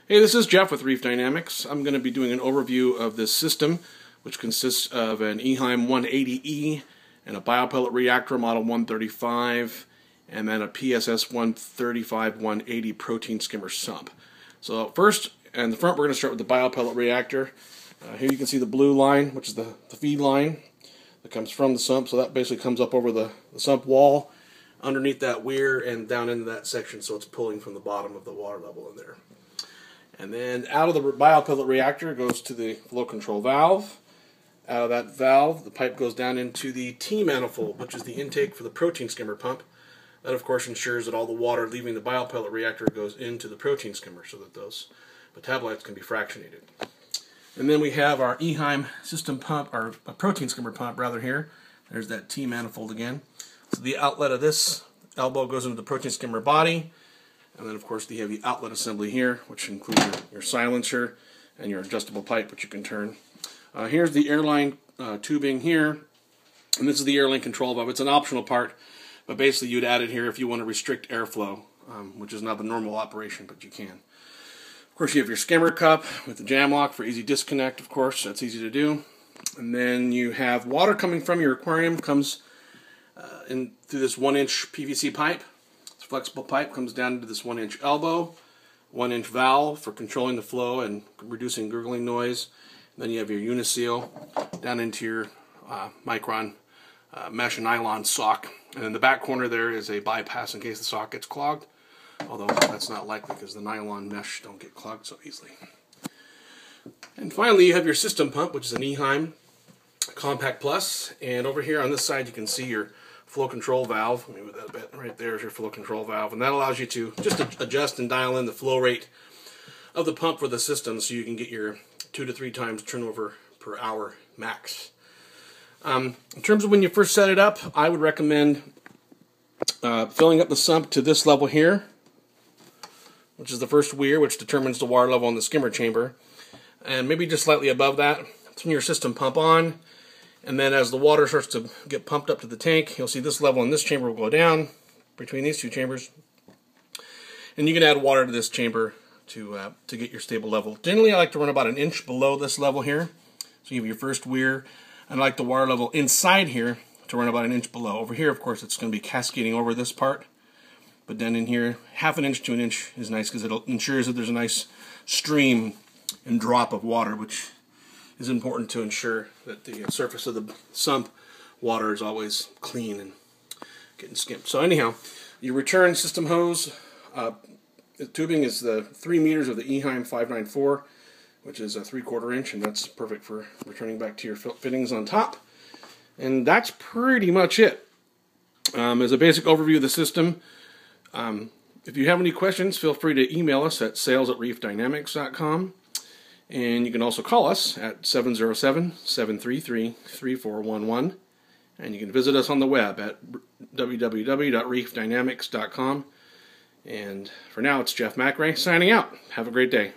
Hey, this is Jeff with Reef Dynamics. I'm going to be doing an overview of this system, which consists of an Eheim 180E and a bio-pellet reactor model 135, and then a PSS 135 180 protein skimmer sump. So first, in the front, we're going to start with the bio-pellet reactor. Here you can see the blue line, which is the feed line that comes from the sump. So that basically comes up over the sump wall, underneath that weir, and down into that section, so it's pulling from the bottom of the water level in there. And then out of the bio-pellet reactor goes to the flow control valve. Out of that valve, the pipe goes down into the T-manifold, which is the intake for the protein skimmer pump. That, of course, ensures that all the water leaving the bio-pellet reactor goes into the protein skimmer so that those metabolites can be fractionated. And then we have our Eheim system pump, or a protein skimmer pump, rather, here. There's that T-manifold again. So the outlet of this elbow goes into the protein skimmer body. And then, of course, you have the outlet assembly here, which includes your silencer and your adjustable pipe, which you can turn. Here's the airline tubing here, and this is the airline control valve. It's an optional part, but basically you'd add it here if you want to restrict airflow, which is not the normal operation, but you can. Of course, you have your skimmer cup with the jam lock for easy disconnect, of course. That's easy to do. And then you have water coming from your aquarium, comes in through this 1-inch PVC pipe. Flexible pipe comes down into this 1-inch elbow, 1-inch valve for controlling the flow and reducing gurgling noise. And then you have your Uniseal down into your micron mesh nylon sock. And in the back corner there is a bypass in case the sock gets clogged, although that's not likely because the nylon mesh don't get clogged so easily. And finally, you have your system pump, which is an Eheim Compact Plus. And over here on this side, you can see your flow control valve. Let me move that a bit. Right there is your flow control valve, and that allows you to just adjust and dial in the flow rate of the pump for the system, so you can get your 2 to 3 times turnover per hour max. In terms of when you first set it up, I would recommend filling up the sump to this level here, which is the first weir, which determines the water level in the skimmer chamber, and maybe just slightly above that. Turn your system pump on. And then as the water starts to get pumped up to the tank, you'll see this level in this chamber will go down between these two chambers. And you can add water to this chamber to get your stable level. Generally, I like to run about 1 inch below this level here. So you have your first weir. And I like the water level inside here to run about 1 inch below. Over here, of course, it's going to be cascading over this part. But then in here, 1/2 inch to 1 inch is nice because it ensures that there's a nice stream and drop of water, which is important to ensure that the surface of the sump water is always clean and getting skimmed. So anyhow, your return system hose, the tubing is the 3 meters of the Eheim 594, which is a 3/4 inch, and that's perfect for returning back to your fittings on top. And that's pretty much it. As a basic overview of the system, if you have any questions, feel free to email us at sales@reefdynamics.com. And you can also call us at 707-733-3411. And you can visit us on the web at www.reefdynamics.com. And for now, it's Jeff McRae signing out. Have a great day.